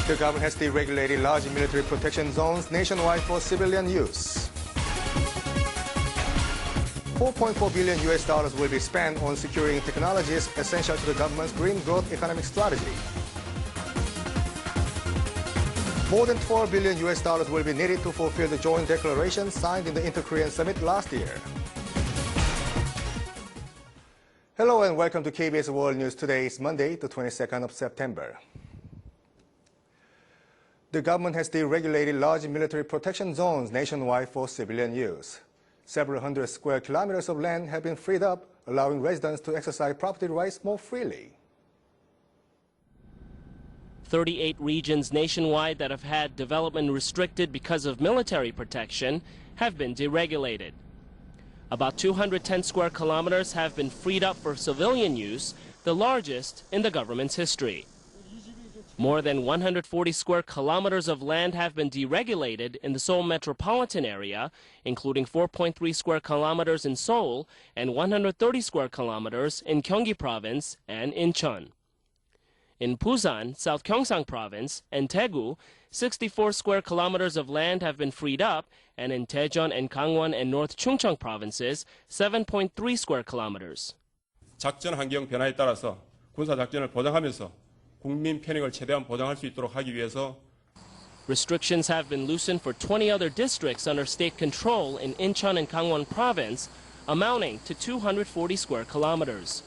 The government has deregulated large military protection zones nationwide for civilian use. $4.4 billion will be spent on securing technologies essential to the government's green growth economic strategy. More than $12 billion will be needed to fulfill the joint declaration signed in the Inter-Korean Summit last year. Hello and welcome to KBS World News Today. It's Monday, the 22nd of September. The government has deregulated large military protection zones nationwide for civilian use. Several hundred square kilometers of land have been freed up, allowing residents to exercise property rights more freely. 38 regions nationwide that have had development restricted because of military protection have been deregulated. About 210 square kilometers have been freed up for civilian use, the largest in the government's history. More than 140 square kilometers of land have been deregulated in the Seoul metropolitan area, including 4.3 square kilometers in Seoul and 130 square kilometers in Gyeonggi province and Incheon. In Busan, South Gyeongsang province, and Daegu, 64 square kilometers of land have been freed up, and in Daejeon and Gangwon and North Chungcheong provinces, 7.3 square kilometers. 작전 환경 변화에 따라서 군사 작전을 보장하면서 국민 편익을 최대한 보장할 수 있도록 하기 위해서 Restrictions have been loosened for 20 other districts under state control in Incheon and Gangwon province, amounting to 240 square kilometers.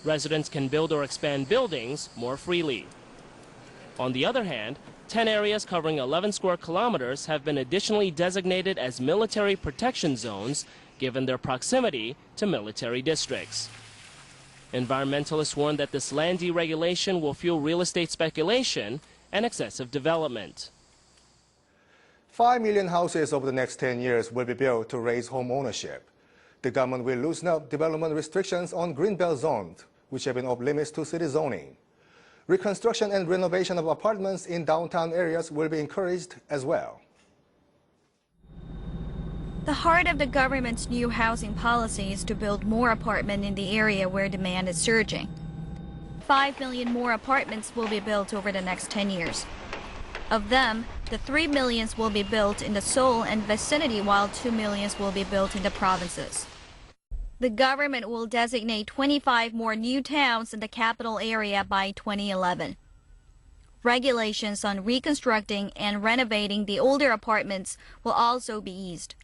Residents can build or expand buildings more freely. On the other hand, 10 areas covering 11 square kilometers have been additionally designated as military protection zones, given their proximity to military districts. Environmentalists warn that this land deregulation will fuel real estate speculation and excessive development. 5 million houses over the next 10 years will be built to raise home ownership. The government will loosen up development restrictions on greenbelt zones, which have been off limits to city zoning. Reconstruction and renovation of apartments in downtown areas will be encouraged as well. The heart of the government's new housing policy is to build more apartments in the area where demand is surging. 5 million more apartments will be built over the next 10 years. Of them, the 3 million will be built in the Seoul and vicinity, while 2 million will be built in the provinces. The government will designate 25 more new towns in the capital area by 2011. Regulations on reconstructing and renovating the older apartments will also be eased.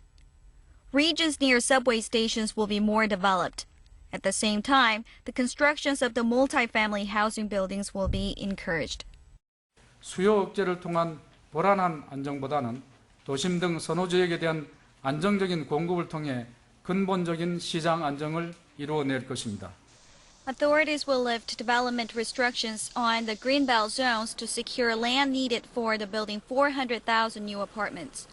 Regions near subway stations will be more developed. At the same time, the constructions of the multi-family housing buildings will be encouraged. 수요 억제를 통한 불안한 안정보다는 도심 등 선호지역에 대한 안정적인 공급을 통해 근본적인 시장 안정을 이루어낼 것입니다. Authorities will lift development restrictions on the greenbelt zones to secure land needed for the building 400,000 new apartments.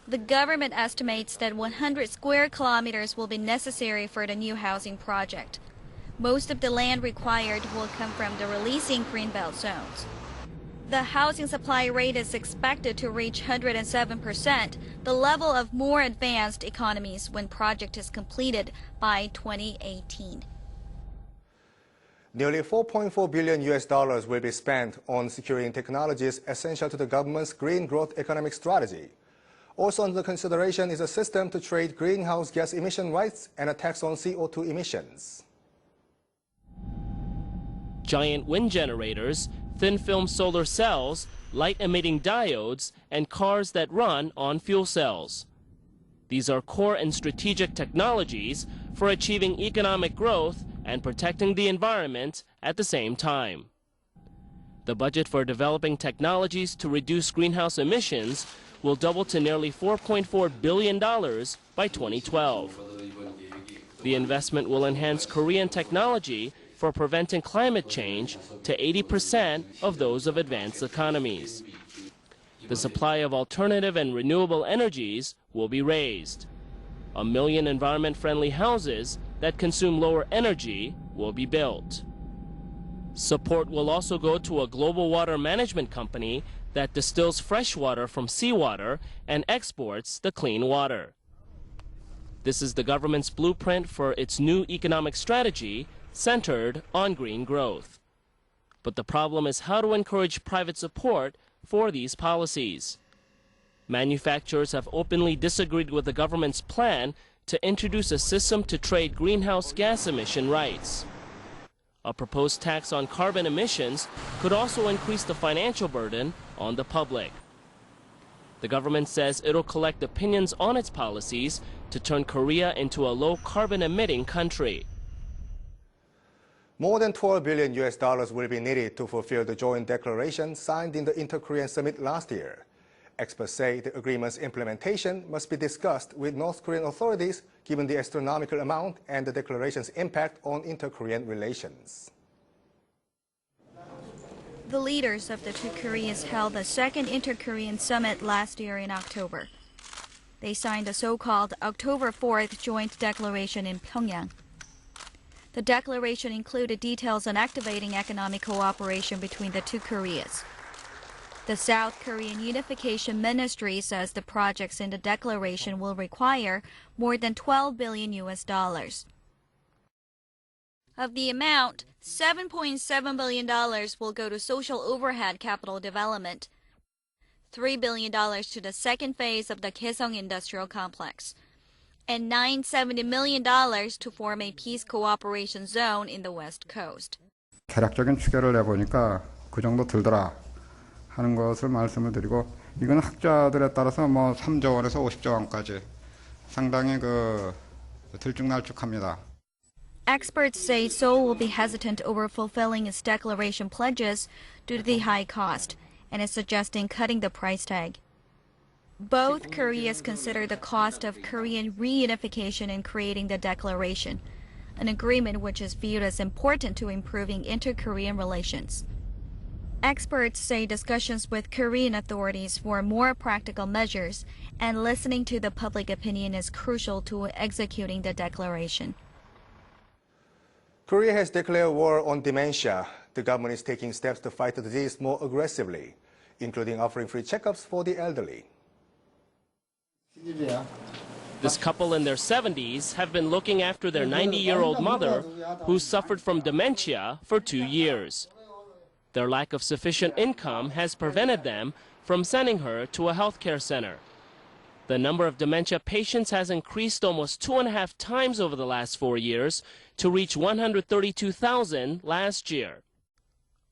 The government estimates that 100 square kilometers will be necessary for the new housing project. Most of the land required will come from the releasing greenbelt zones. The housing supply rate is expected to reach 107%, the level of more advanced economies when project is completed by 2018. Nearly $4.4 billion will be spent on securing technologies essential to the government's green growth economic strategy. Also under consideration is a system to trade greenhouse gas emission rights and a tax on CO2 emissions. Giant wind generators, thin-film solar cells, light-emitting diodes, and cars that run on fuel cells. These are core and strategic technologies for achieving economic growth and protecting the environment at the same time. The budget for developing technologies to reduce greenhouse emissions will double to nearly $4.4 billion by 2012. The investment will enhance Korean technology for preventing climate change to 80% of those of advanced economies. The supply of alternative and renewable energies will be raised. 1 million environment-friendly houses that consume lower energy will be built. Support will also go to a global water management company that distills fresh water from seawater and exports the clean water. This is the government's blueprint for its new economic strategy centered on green growth. But the problem is how to encourage private support for these policies. Manufacturers have openly disagreed with the government's plan to introduce a system to trade greenhouse gas emission rights. A proposed tax on carbon emissions could also increase the financial burden on the public. The government says it'll collect opinions on its policies to turn Korea into a low-carbon emitting country. More than $12 billion will be needed to fulfill the joint declaration signed in the Inter-Korean Summit last year. Experts say the agreement's implementation must be discussed with North Korean authorities given the astronomical amount and the declaration's impact on inter-Korean relations. The leaders of the two Koreas held the second Inter-Korean Summit last year in October. They signed the so-called October 4th Joint Declaration in Pyongyang. The declaration included details on activating economic cooperation between the two Koreas. The South Korean Unification Ministry says the projects in the declaration will require more than $12 billion. Of the amount, $7.7 billion will go to social overhead capital development, $3 billion to the second phase of the Kaesong Industrial Complex, and $970 million to form a peace cooperation zone in the West Coast. 대략적인 추계를 해보니까 그 정도 들더라 하는 것을 말씀을 드리고 이건 학자들에 따라서 3조 원에서 50조 원까지 상당히 들쭉날쭉합니다. Experts say Seoul will be hesitant over fulfilling its declaration pledges due to the high cost and is suggesting cutting the price tag. Both Koreas consider the cost of Korean reunification in creating the declaration, an agreement which is viewed as important to improving inter-Korean relations. Experts say discussions with Korean authorities for more practical measures and listening to the public opinion is crucial to executing the declaration. Korea has declared war on dementia. The government is taking steps to fight the disease more aggressively, including offering free checkups for the elderly. This couple in their 70s have been looking after their 90-year-old mother who suffered from dementia for 2 years. Their lack of sufficient income has prevented them from sending her to a healthcare center. The number of dementia patients has increased almost 2.5 times over the last 4 years to reach 132,000 last year.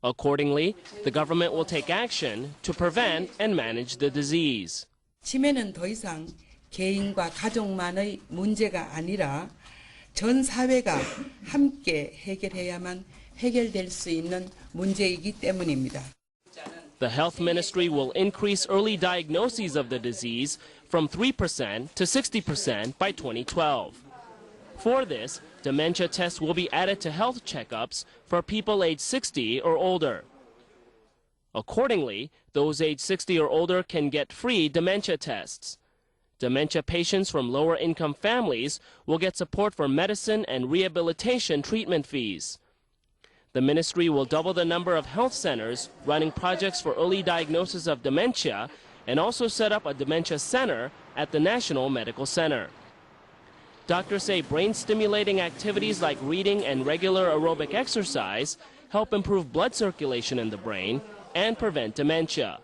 Accordingly, the government will take action to prevent and manage the disease. 치매는 더 이상 개인과 가족만의 문제가 아니라 전 사회가 함께 해결해야만 해결될 수 있는 문제이기 때문입니다. The health ministry will increase early diagnoses of the disease from 3% to 60% by 2012. For this, dementia tests will be added to health checkups for people aged 60 or older. Accordingly, those aged 60 or older can get free dementia tests. Dementia patients from lower-income families will get support for medicine and rehabilitation treatment fees. The ministry will double the number of health centers running projects for early diagnosis of dementia and also set up a dementia center at the National Medical Center. Doctors say brain-stimulating activities like reading and regular aerobic exercise help improve blood circulation in the brain and prevent dementia.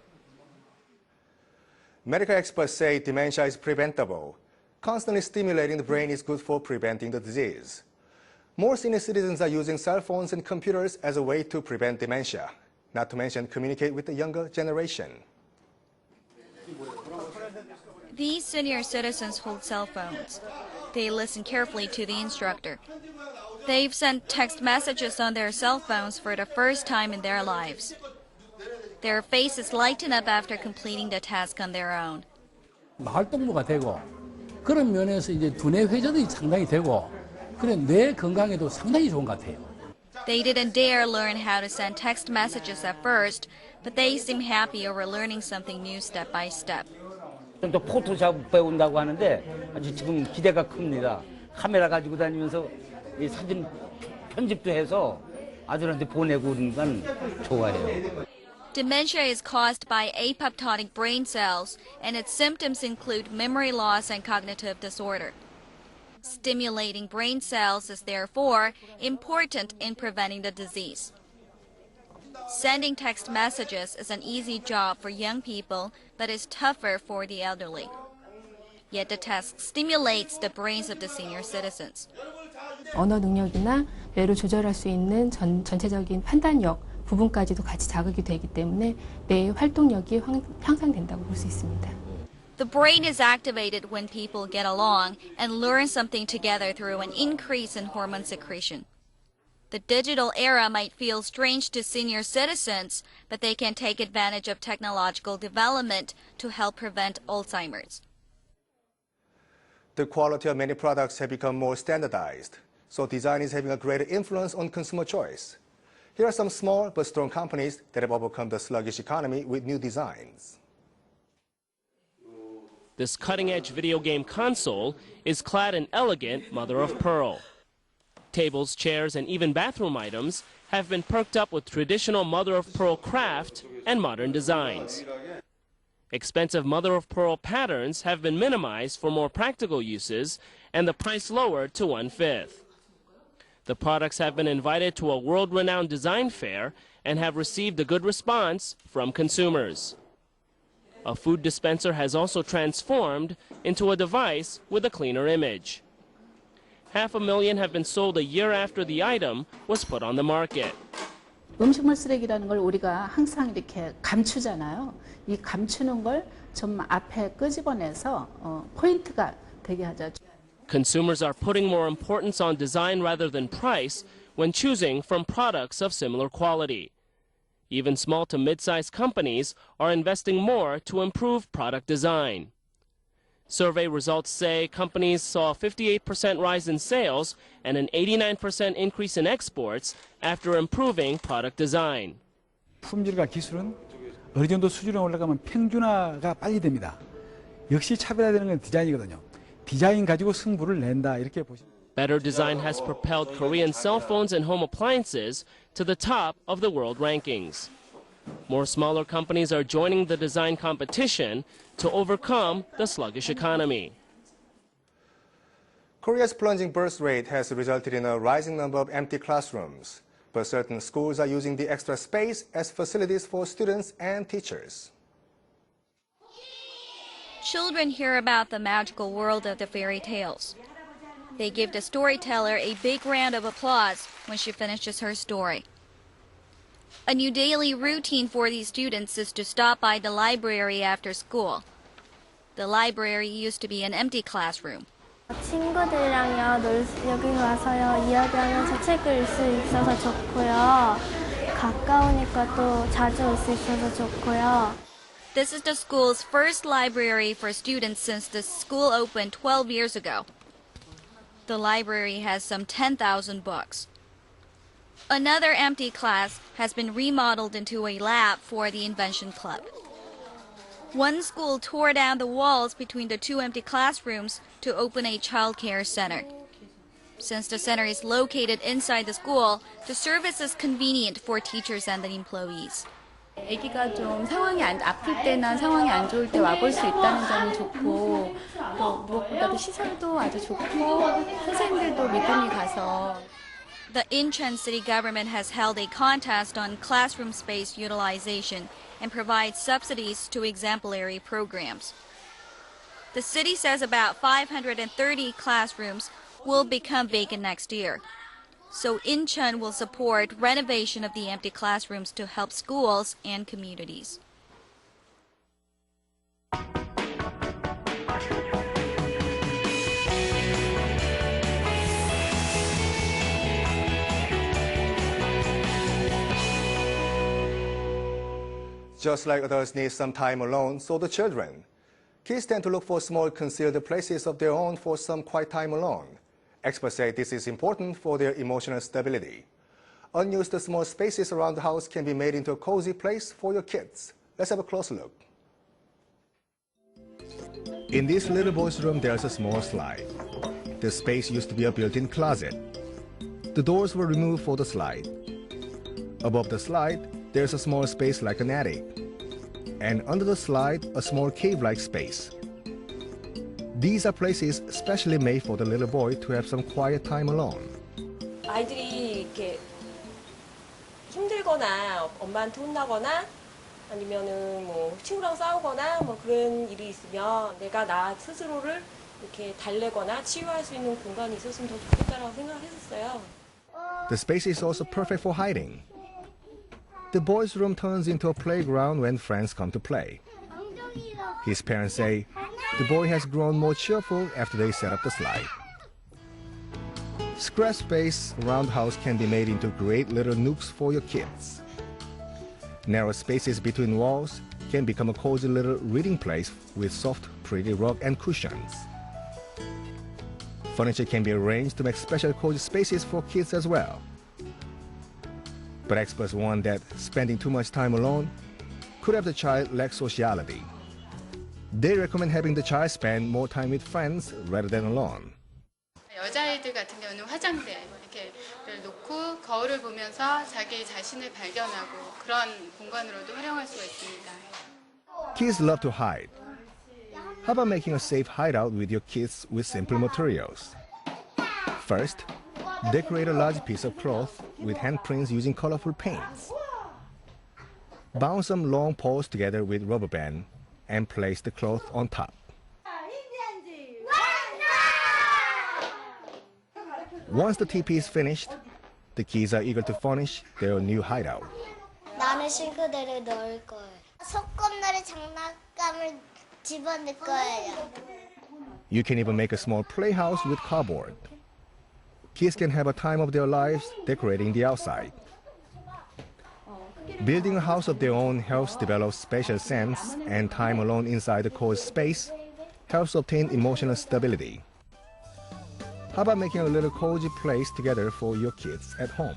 Medical experts say dementia is preventable. Constantly stimulating the brain is good for preventing the disease. More senior citizens are using cell phones and computers as a way to prevent dementia, not to mention communicate with the younger generation. These senior citizens hold cell phones. They listen carefully to the instructor. They've sent text messages on their cell phones for the first time in their lives. Their faces lighten up after completing the task on their own. 활동도가 되고 그런 면에서 이제 두뇌 회전이 상당히 되고 그래 뇌 건강에도 상당히 좋은 것 같아요. They didn't dare learn how to send text messages at first, but they seem happy over learning something new step by step. 또 포토샵 배운다고 하는데 아주 지금 기대가 큽니다. 카메라 가지고 다니면서 이 사진 편집도 해서 아들한테 보내고 그런 건 좋아해요. Dementia is caused by apoptotic brain cells, and its symptoms include memory loss and cognitive disorder. Stimulating brain cells is therefore important in preventing the disease. Sending text messages is an easy job for young people, but is tougher for the elderly. Yet the task stimulates the brains of the senior citizens. 언어 능력이나 뇌를 조절할 수 있는 전체적인 판단력 부분까지도 같이 자극이 되기 때문에 뇌의 활동력이 향상된다고 볼 수 있습니다. The brain is activated when people get along and learn something together through an increase in hormone secretion. The digital era might feel strange to senior citizens, but they can take advantage of technological development to help prevent Alzheimer's. The quality of many products have become more standardized, so design is having a greater influence on consumer choice. Here are some small but strong companies that have overcome the sluggish economy with new designs. This cutting-edge video game console is clad in elegant mother-of-pearl. Tables, chairs, and even bathroom items have been perked up with traditional mother-of-pearl craft and modern designs. Expensive mother-of-pearl patterns have been minimized for more practical uses and the price lowered to 1/5. The products have been invited to a world-renowned design fair and have received a good response from consumers. A food dispenser has also transformed into a device with a cleaner image. 500,000 have been sold a year after the item was put on the market. 음식물 쓰레기라는 걸 우리가 항상 이렇게 감추잖아요. 이 감추는 걸 좀 앞에 끄집어내서 포인트가 되게 하죠. Consumers are putting more importance on design rather than price when choosing from products of similar quality. Even small to mid-sized companies are investing more to improve product design. Survey results say companies saw a 58% rise in sales and an 89% increase in exports after improving product design. 품질과 기술은 어느 정도 수준에 올라가면 평준화가 빨리 됩니다. 역시 차별화되는 건 디자인이거든요. 디자인 가지고 승부를 낸다 이렇게 보시면. Better design has propelled Korean cell phones and home appliances to the top of the world rankings. More smaller companies are joining the design competition to overcome the sluggish economy. Korea's plunging birth rate has resulted in a rising number of empty classrooms, but certain schools are using the extra space as facilities for students and teachers. Children hear about the magical world of the fairy tales. They give the storyteller a big round of applause when she finishes her story. A new daily routine for these students is to stop by the library after school. The library used to be an empty classroom. 친구들이랑요 여기 와서요 이야기하면서 책을 읽을 수 있어서 좋고요. 가까우니까 또 자주 올 수 있어서 좋고요. This is the school's first library for students since the school opened 12 years ago. The library has some 10,000 books. Another empty class has been remodeled into a lab for the Invention Club. One school tore down the walls between the two empty classrooms to open a child care center. Since the center is located inside the school, the service is convenient for teachers and the employees. 아기가 좀 상황이 아플 때나 상황이 안 좋을 때 와볼 수 있다는 점이 좋고 또 무엇보다도 시설도 아주 좋고 선생님들도 믿음이 가서. The Incheon city government has held a contest on classroom space utilization and provides subsidies to exemplary programs. The city says about 530 classrooms will become vacant next year. So Incheon will support renovation of the empty classrooms to help schools and communities. Just like adults need some time alone, so do children. Kids tend to look for small concealed places of their own for some quiet time alone. Experts say this is important for their emotional stability. Unused small spaces around the house can be made into a cozy place for your kids. Let's have a closer look. In this little boy's room, there's a small slide. The space used to be a built-in closet. The doors were removed for the slide. Above the slide, there's a small space like an attic. And under the slide, a small cave-like space. These are places specially made for the little boy to have some quiet time alone. 아이들이 이렇게 힘들고 혼내거나 엄마한테 혼나거나 아니면은 뭐 친구랑 싸우거나 뭐 그런 일이 있으면 내가 나 스스로를 이렇게 달래거나 치유할 수 있는 공간이 있었으면 더 좋겠다라고 생각을 했었어요. The space is also perfect for hiding. The boys' room turns into a playground when friends come to play. His parents say the boy has grown more cheerful after they set up the slide. Scratch space around the house can be made into great little nooks for your kids. Narrow spaces between walls can become a cozy little reading place with soft, pretty rug and cushions. Furniture can be arranged to make special cozy spaces for kids as well. But experts warn that spending too much time alone could have the child lack sociality. They recommend having the child spend more time with friends rather than alone. 여자아이들 같은 경우는 화장대 이렇게를 놓고 거울을 보면서 자기 자신을 발견하고 그런 공간으로도 활용할 수가 있습니다. Kids love to hide. How about making a safe hideout with your kids with simple materials? First, decorate a large piece of cloth with handprints using colorful paints. Bound some long poles together with rubber band and place the cloth on top. Once the teepee is finished, the kids are eager to furnish their new hideout. 나는 싱크대를 넣을 거예요. 소꿉놀이 장난감을 집어넣을 거예요. You can even make a small playhouse with cardboard. Kids can have a time of their lives decorating the outside. Building a house of their own helps develop spatial sense, and time alone inside the cozy space helps obtain emotional stability. How about making a little cozy place together for your kids at home?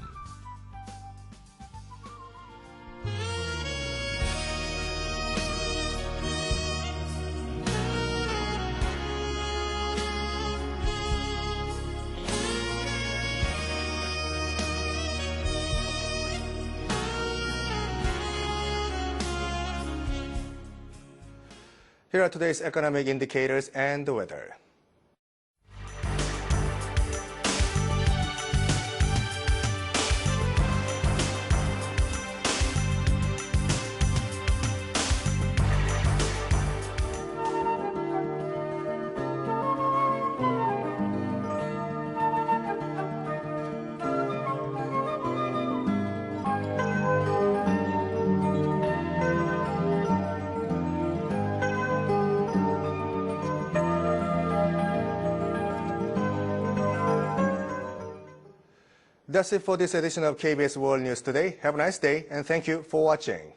Here are today's economic indicators and the weather. That's it for this edition of KBS World News Today. Have a nice day, and thank you for watching.